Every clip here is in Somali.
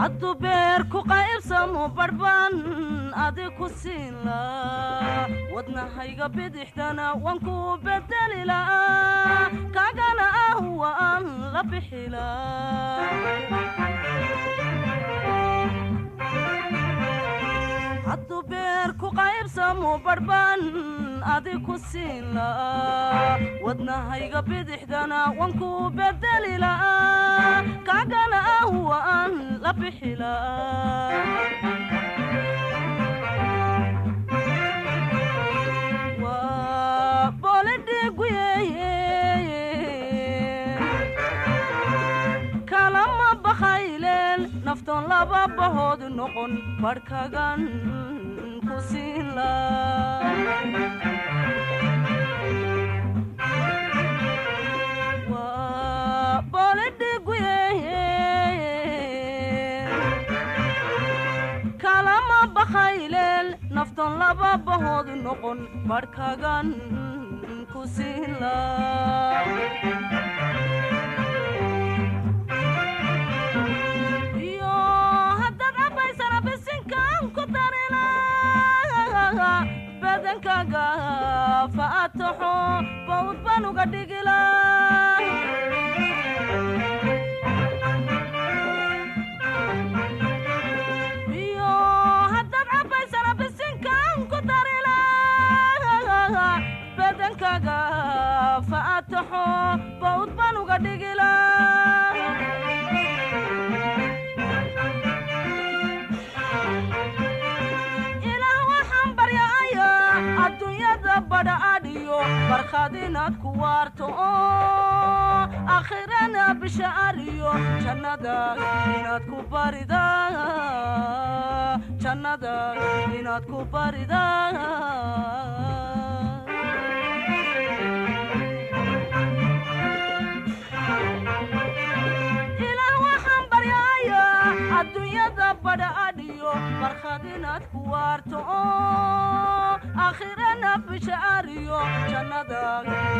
hadduu beer ku qaybsamo barbaan adiku siin laa wadnahayga bidixdana waan ku bedeli laa kaagana ah waan la bixi laa hadduu beer ku qaybsamo barbaan adiku siin laa wadnahayga bidixdana waan ku bedeli laa kaagana ah waan la bixi laa waa boolidhiguyeeye kalama bakhayleen naftoon laba bahood noqon barhkagan ku siin laa waa boolidhiguyeeye kalama bakhayleen naftoon laba bahood noqon barhkagan ku siin laa iyo haddaad cabaysana bisinkaan ku dari laa badankaaga faataxo bawd baan uga dhigi laa iyo haddaad cabaysana bisinkaan ku dari laa badankaaga faataxo bawd baan uga dhigi laa ilaah waxaan baryayaa adduunyada badha adhiyo barkhad inaad ku waarto oo aakhirana bisha ariyo jannada inaad ku barida jannada inaad ku barida ilaah waxaan baryayaa adduunyada badha adhiyo barkhad inaad ku waarto oo aakhirana bisha ariyo jannada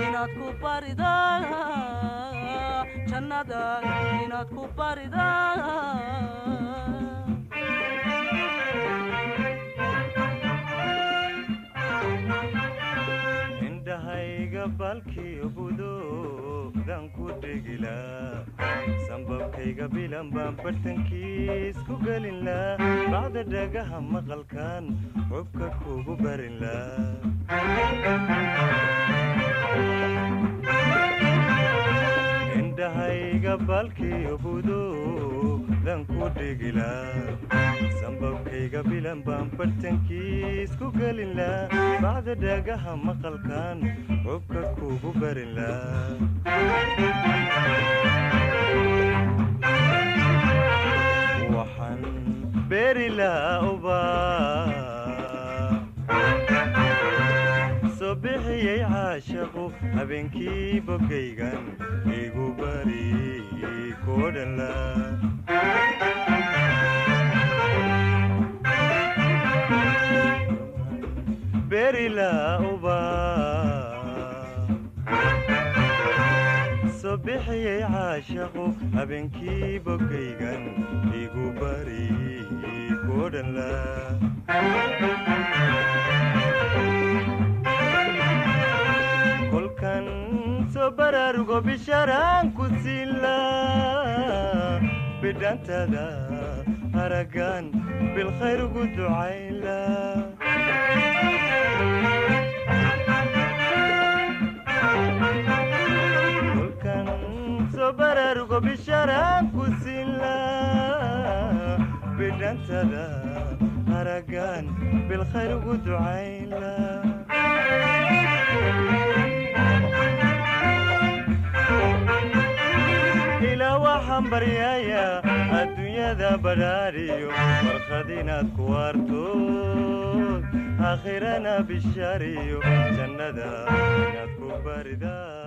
inaad ku barida jannada inaad ku barida indhahayga balkiyo budoodan ku dhegilaa sambabkayga bilan baan bartankiis ku gelin laa bacda dhagaha maqalkan xubka kugu barin laa indhahayga balkiyo budoodan ku dhegilaa sambabkayga bilan baan bartankiis ku gelin laa bacda dhagaha maqalkan xubka kugu barin laa waxaan beeri laa ubaa soo bixiyey caashaqu habeenkii bogaygan igu bari koo dhan laa beeri laa ubaa soo bixiyey caashaqu habeenkii bogaygan igu bari koo dhan laa kolkan soo baraarugo bisharaan ku siin laa bidhantada haragan bilkhayr ugu ducayn laa kolkan soo baraarugo bisharaan ku siin laa bidhantada haragan bilkhayr ugu ducayn laa ilaa waxaan baryayaa adduunyada badhaadhiyo barkhad inaad ku waarto aakhirana bishariyo jannada inaad ku baridaa